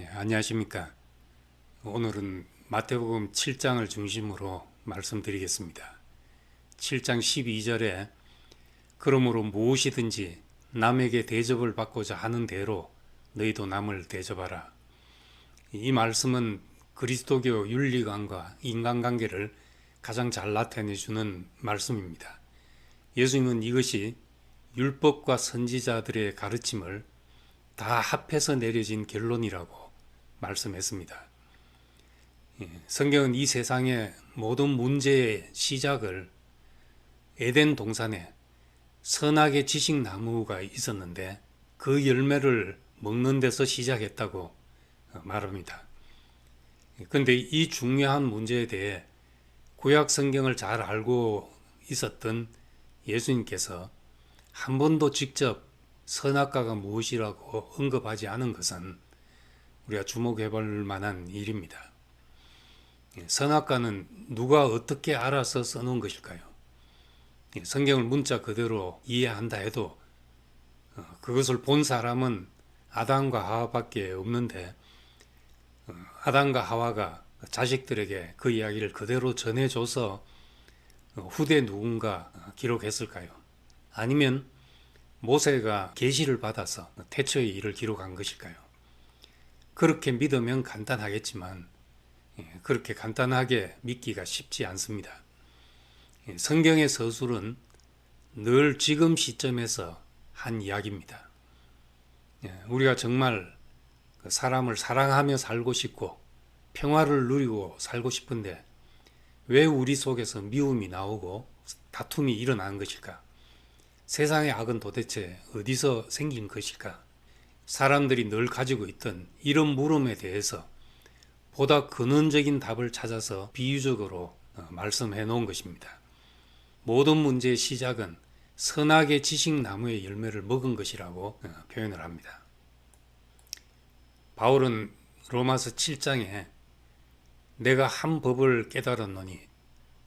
안녕하십니까. 오늘은 마태복음 7장을 중심으로 말씀드리겠습니다. 7장 12절에 그러므로 무엇이든지 남에게 대접을 받고자 하는 대로 너희도 남을 대접하라. 이 말씀은 그리스도교 윤리관과 인간관계를 가장 잘 나타내주는 말씀입니다. 예수님은 이것이 율법과 선지자들의 가르침을 다 합해서 내려진 결론이라고 말씀했습니다. 성경은 이 세상의 모든 문제의 시작을 에덴 동산에 선악의 지식 나무가 있었는데 그 열매를 먹는 데서 시작했다고 말합니다. 그런데 이 중요한 문제에 대해 구약 성경을 잘 알고 있었던 예수님께서 한 번도 직접 선악과가 무엇이라고 언급하지 않은 것은 우리가 주목해 볼 만한 일입니다. 선악과는 누가 어떻게 알아서 써놓은 것일까요? 성경을 문자 그대로 이해한다 해도 그것을 본 사람은 아담과 하와밖에 없는데 아담과 하와가 자식들에게 그 이야기를 그대로 전해줘서 후대 누군가 기록했을까요? 아니면 모세가 계시를 받아서 태초의 일을 기록한 것일까요? 그렇게 믿으면 간단하겠지만 그렇게 간단하게 믿기가 쉽지 않습니다. 성경의 서술은 늘 지금 시점에서 한 이야기입니다. 우리가 정말 사람을 사랑하며 살고 싶고 평화를 누리고 살고 싶은데 왜 우리 속에서 미움이 나오고 다툼이 일어나는 것일까? 세상의 악은 도대체 어디서 생긴 것일까? 사람들이 늘 가지고 있던 이런 물음에 대해서 보다 근원적인 답을 찾아서 비유적으로 말씀해 놓은 것입니다. 모든 문제의 시작은 선악의 지식 나무의 열매를 먹은 것이라고 표현을 합니다. 바울은 로마서 7장에 내가 한 법을 깨달았노니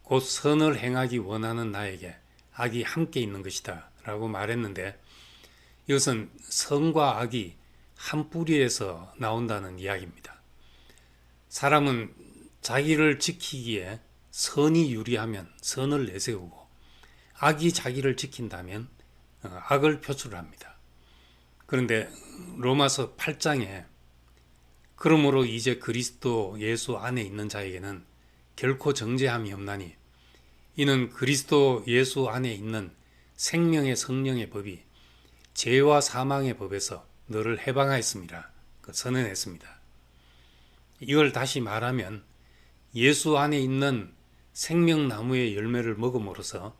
곧 선을 행하기 원하는 나에게 악이 함께 있는 것이다 라고 말했는데 이것은 선과 악이 한 뿌리에서 나온다는 이야기입니다. 사람은 자기를 지키기에 선이 유리하면 선을 내세우고 악이 자기를 지킨다면 악을 표출합니다. 그런데 로마서 8장에 그러므로 이제 그리스도 예수 안에 있는 자에게는 결코 정죄함이 없나니 이는 그리스도 예수 안에 있는 생명의 성령의 법이 죄와 사망의 법에서 너를 해방하였습니다. 선언했습니다. 이걸 다시 말하면 예수 안에 있는 생명나무의 열매를 먹음으로써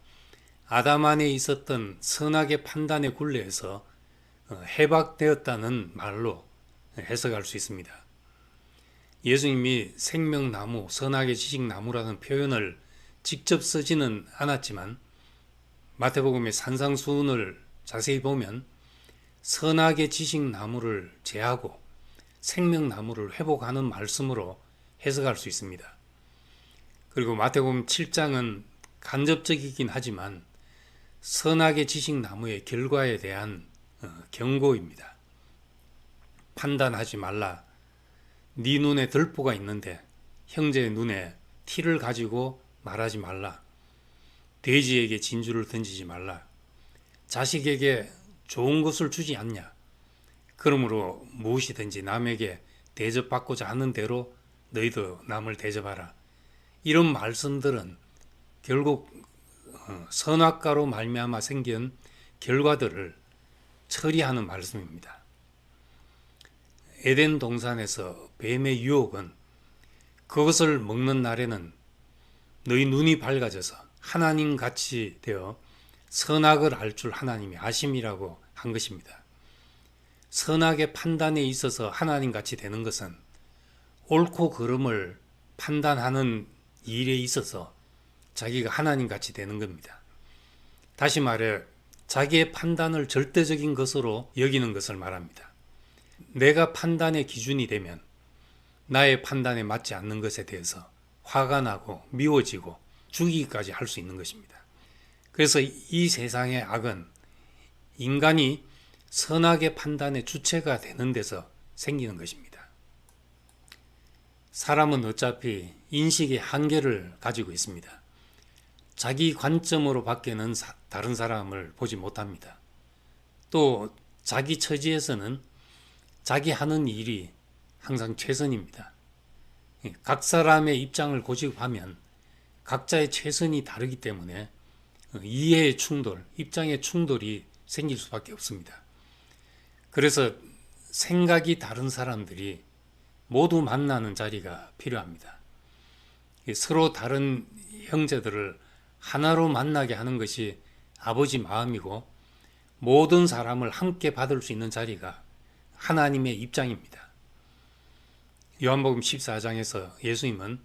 아담 안에 있었던 선악의 판단의 굴레에서 해박되었다는 말로 해석할 수 있습니다. 예수님이 생명나무, 선악의 지식나무라는 표현을 직접 쓰지는 않았지만 마태복음의 산상수훈을 자세히 보면 선악의 지식나무를 제하고 생명나무를 회복하는 말씀으로 해석할 수 있습니다. 그리고 마태복음 7장은 간접적이긴 하지만 선악의 지식나무의 결과에 대한 경고입니다. 판단하지 말라. 네 눈에 들보가 있는데 형제의 눈에 티를 가지고 말하지 말라. 돼지에게 진주를 던지지 말라. 자식에게 좋은 것을 주지 않냐. 그러므로 무엇이든지 남에게 대접받고자 하는 대로 너희도 남을 대접하라. 이런 말씀들은 결국 선악과로 말미암아 생긴 결과들을 처리하는 말씀입니다. 에덴 동산에서 뱀의 유혹은 그것을 먹는 날에는 너희 눈이 밝아져서 하나님 같이 되어 선악을 알 줄 하나님이 아심이라고 한 것입니다. 선악의 판단에 있어서 하나님 같이 되는 것은 옳고 그름을 판단하는 일에 있어서 자기가 하나님 같이 되는 겁니다. 다시 말해 자기의 판단을 절대적인 것으로 여기는 것을 말합니다. 내가 판단의 기준이 되면 나의 판단에 맞지 않는 것에 대해서 화가 나고 미워지고 죽이기까지 할 수 있는 것입니다. 그래서 이 세상의 악은 인간이 선악의 판단의 주체가 되는 데서 생기는 것입니다. 사람은 어차피 인식의 한계를 가지고 있습니다. 자기 관점으로 밖에는 다른 사람을 보지 못합니다. 또 자기 처지에서는 자기 하는 일이 항상 최선입니다. 각 사람의 입장을 고집하면 각자의 최선이 다르기 때문에 이해의 충돌, 입장의 충돌이 생길 수밖에 없습니다. 그래서 생각이 다른 사람들이 모두 만나는 자리가 필요합니다. 서로 다른 형제들을 하나로 만나게 하는 것이 아버지 마음이고 모든 사람을 함께 받을 수 있는 자리가 하나님의 입장입니다. 요한복음 14장에서 예수님은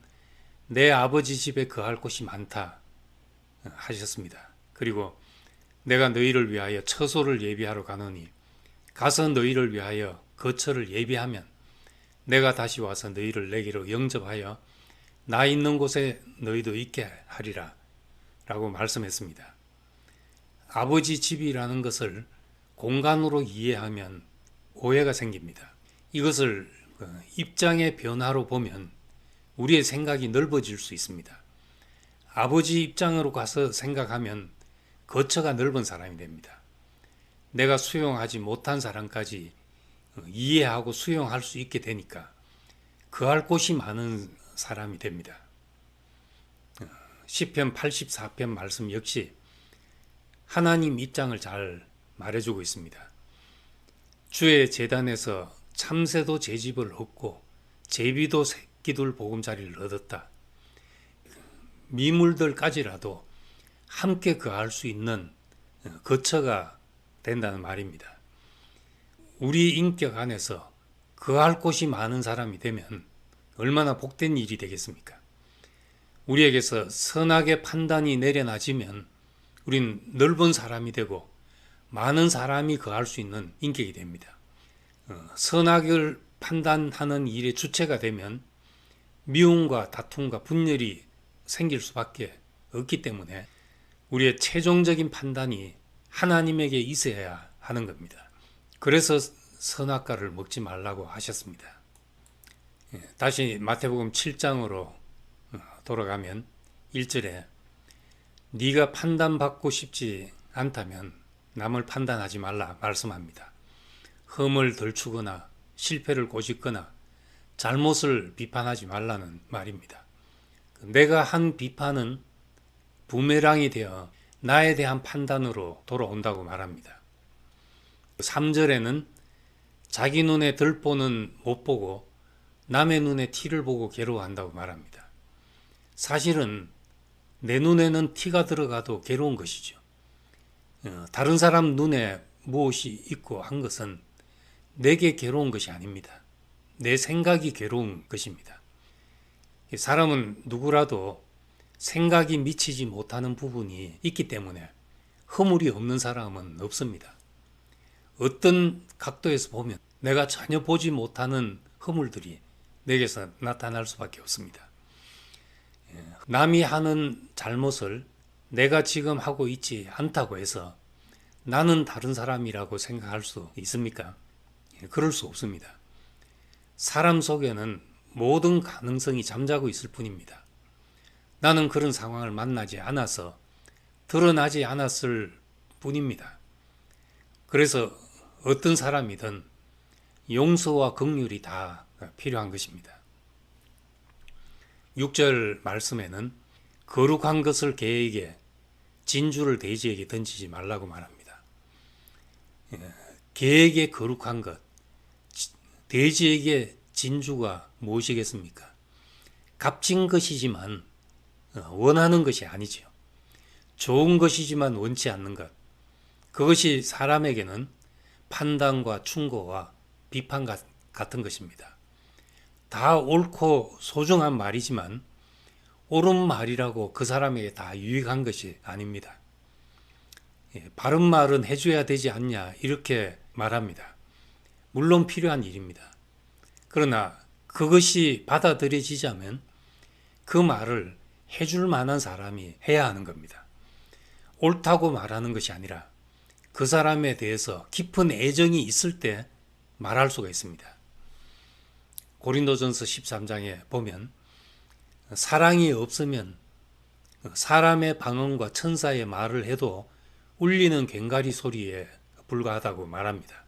내 아버지 집에 거할 곳이 많다 하셨습니다. 그리고 내가 너희를 위하여 처소를 예비하러 가노니 가서 너희를 위하여 거처를 예비하면 내가 다시 와서 너희를 내게로 영접하여 나 있는 곳에 너희도 있게 하리라 라고 말씀했습니다. 아버지 집이라는 것을 공간으로 이해하면 오해가 생깁니다. 이것을 입장의 변화로 보면 우리의 생각이 넓어질 수 있습니다. 아버지 입장으로 가서 생각하면 거처가 넓은 사람이 됩니다. 내가 수용하지 못한 사람까지 이해하고 수용할 수 있게 되니까 거할 곳이 많은 사람이 됩니다. 시편 84편 말씀 역시 하나님 입장을 잘 말해주고 있습니다. 주의 제단에서 참새도 제 집을 얻고 제비도 새끼들 보금자리를 얻었다. 미물들까지라도 함께 거할 수 있는 거처가 된다는 말입니다. 우리 인격 안에서 거할 곳이 많은 사람이 되면 얼마나 복된 일이 되겠습니까? 우리에게서 선악의 판단이 내려놔지면 우린 넓은 사람이 되고 많은 사람이 거할 수 있는 인격이 됩니다. 선악을 판단하는 일의 주체가 되면 미움과 다툼과 분열이 생길 수밖에 없기 때문에 우리의 최종적인 판단이 하나님에게 있어야 하는 겁니다. 그래서 선악과를 먹지 말라고 하셨습니다. 다시 마태복음 7장으로 돌아가면 1절에 네가 판단받고 싶지 않다면 남을 판단하지 말라 말씀합니다. 흠을 덜추거나 실패를 꼬집거나 잘못을 비판하지 말라는 말입니다. 내가 한 비판은 부메랑이 되어 나에 대한 판단으로 돌아온다고 말합니다. 3절에는 자기 눈에 들보는 못 보고 남의 눈에 티를 보고 괴로워한다고 말합니다. 사실은 내 눈에는 티가 들어가도 괴로운 것이죠. 다른 사람 눈에 무엇이 있고 한 것은 내게 괴로운 것이 아닙니다. 내 생각이 괴로운 것입니다. 사람은 누구라도 생각이 미치지 못하는 부분이 있기 때문에 허물이 없는 사람은 없습니다. 어떤 각도에서 보면 내가 전혀 보지 못하는 허물들이 내게서 나타날 수밖에 없습니다. 남이 하는 잘못을 내가 지금 하고 있지 않다고 해서 나는 다른 사람이라고 생각할 수 있습니까? 그럴 수 없습니다. 사람 속에는 모든 가능성이 잠자고 있을 뿐입니다. 나는 그런 상황을 만나지 않아서 드러나지 않았을 뿐입니다. 그래서 어떤 사람이든 용서와 긍휼이 다 필요한 것입니다. 6절 말씀에는 거룩한 것을 개에게 진주를 돼지에게 던지지 말라고 말합니다. 개에게 거룩한 것, 돼지에게 진주가 무엇이겠습니까? 값진 것이지만 원하는 것이 아니지요. 좋은 것이지만 원치 않는 것. 그것이 사람에게는 판단과 충고와 비판 같은 것입니다. 다 옳고 소중한 말이지만 옳은 말이라고 그 사람에게 다 유익한 것이 아닙니다. 바른 말은 해줘야 되지 않냐 이렇게 말합니다. 물론 필요한 일입니다. 그러나 그것이 받아들여지자면 그 말을 해줄 만한 사람이 해야 하는 겁니다. 옳다고 말하는 것이 아니라 그 사람에 대해서 깊은 애정이 있을 때 말할 수가 있습니다. 고린도전서 13장에 보면 사랑이 없으면 사람의 방언과 천사의 말을 해도 울리는 괭가리 소리에 불과하다고 말합니다.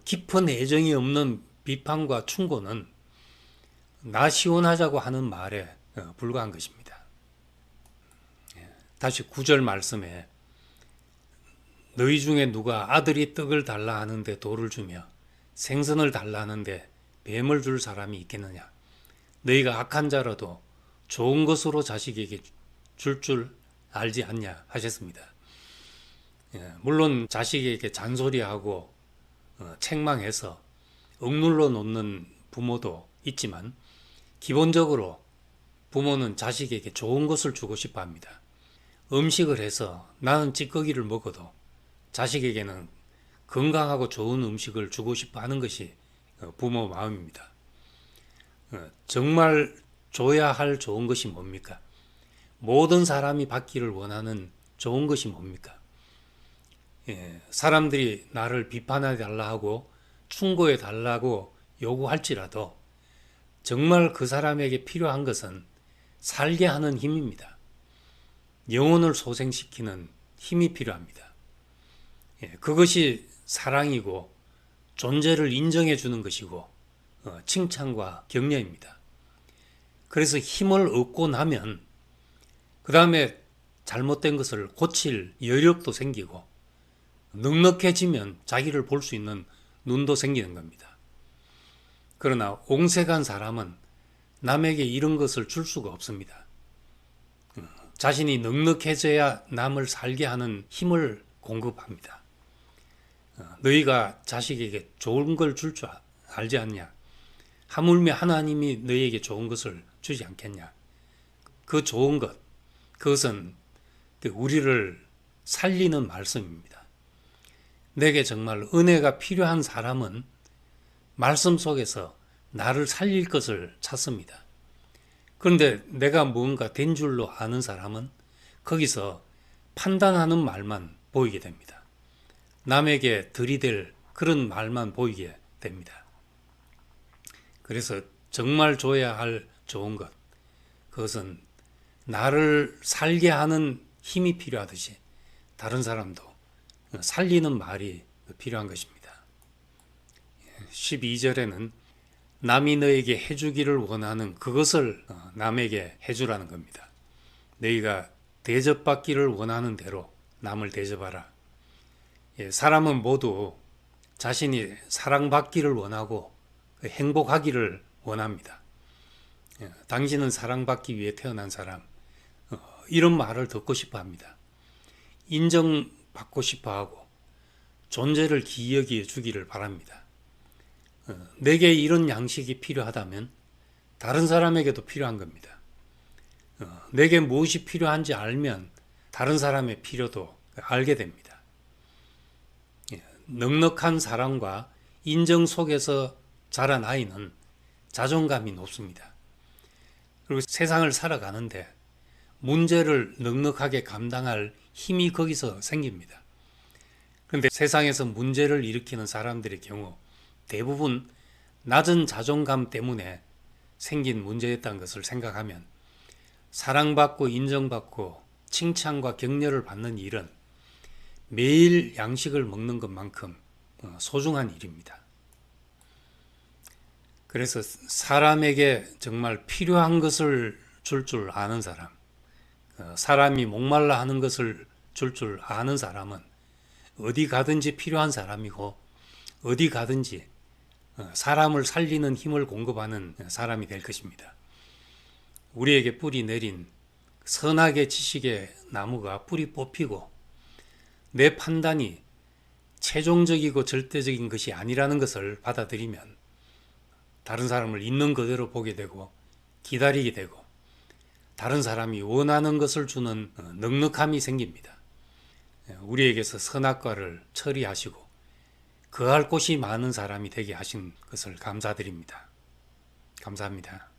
깊은 애정이 없는 비판과 충고는 나 시원하자고 하는 말에 불과한 것입니다. 다시 9절 말씀에 너희 중에 누가 아들이 떡을 달라 하는데 돌을 주며 생선을 달라 하는데 뱀을 줄 사람이 있겠느냐. 너희가 악한 자라도 좋은 것으로 자식에게 줄 알지 않냐 하셨습니다. 물론 자식에게 잔소리하고 책망해서 억눌러 놓는 부모도 있지만 기본적으로 부모는 자식에게 좋은 것을 주고 싶어 합니다. 음식을 해서 나는 찌꺼기를 먹어도 자식에게는 건강하고 좋은 음식을 주고 싶어 하는 것이 부모 마음입니다. 정말 줘야 할 좋은 것이 뭡니까? 모든 사람이 받기를 원하는 좋은 것이 뭡니까? 사람들이 나를 비판해 달라 하고 충고해 달라고 요구할지라도 정말 그 사람에게 필요한 것은 살게 하는 힘입니다. 영혼을 소생시키는 힘이 필요합니다. 그것이 사랑이고 존재를 인정해 주는 것이고 칭찬과 격려입니다. 그래서 힘을 얻고 나면 그 다음에 잘못된 것을 고칠 여력도 생기고 넉넉해지면 자기를 볼 수 있는 눈도 생기는 겁니다. 그러나 옹색한 사람은 남에게 이런 것을 줄 수가 없습니다. 자신이 넉넉해져야 남을 살게 하는 힘을 공급합니다. 너희가 자식에게 좋은 걸 줄 줄 알지 않냐? 하물며 하나님이 너희에게 좋은 것을 주지 않겠냐? 그 좋은 것, 그것은 우리를 살리는 말씀입니다. 내게 정말 은혜가 필요한 사람은 말씀 속에서 나를 살릴 것을 찾습니다. 그런데 내가 뭔가 된 줄로 아는 사람은 거기서 판단하는 말만 보이게 됩니다. 남에게 들이댈 그런 말만 보이게 됩니다. 그래서 정말 줘야 할 좋은 것, 그것은 나를 살게 하는 힘이 필요하듯이 다른 사람도 살리는 말이 필요한 것입니다. 12절에는 남이 너에게 해주기를 원하는 그것을 남에게 해주라는 겁니다. 너희가 대접받기를 원하는 대로 남을 대접하라. 사람은 모두 자신이 사랑받기를 원하고 행복하기를 원합니다. 당신은 사랑받기 위해 태어난 사람, 이런 말을 듣고 싶어 합니다. 인정받고 싶어 하고 존재를 기여기에 주기를 바랍니다. 내게 이런 양식이 필요하다면 다른 사람에게도 필요한 겁니다. 내게 무엇이 필요한지 알면 다른 사람의 필요도 알게 됩니다. 넉넉한 사랑과 인정 속에서 자란 아이는 자존감이 높습니다. 그리고 세상을 살아가는데 문제를 넉넉하게 감당할 힘이 거기서 생깁니다. 그런데 세상에서 문제를 일으키는 사람들의 경우 대부분 낮은 자존감 때문에 생긴 문제였다는 것을 생각하면 사랑받고 인정받고 칭찬과 격려를 받는 일은 매일 양식을 먹는 것만큼 소중한 일입니다. 그래서 사람에게 정말 필요한 것을 줄 줄 아는 사람, 사람이 목말라 하는 것을 줄 아는 사람은 어디 가든지 필요한 사람이고 어디 가든지 사람을 살리는 힘을 공급하는 사람이 될 것입니다. 우리에게 뿌리 내린 선악의 지식의 나무가 뿌리 뽑히고 내 판단이 최종적이고 절대적인 것이 아니라는 것을 받아들이면 다른 사람을 있는 그대로 보게 되고 기다리게 되고 다른 사람이 원하는 것을 주는 넉넉함이 생깁니다. 우리에게서 선악과를 처리하시고 거할 곳이 많은 사람이 되게 하신 것을 감사드립니다. 감사합니다.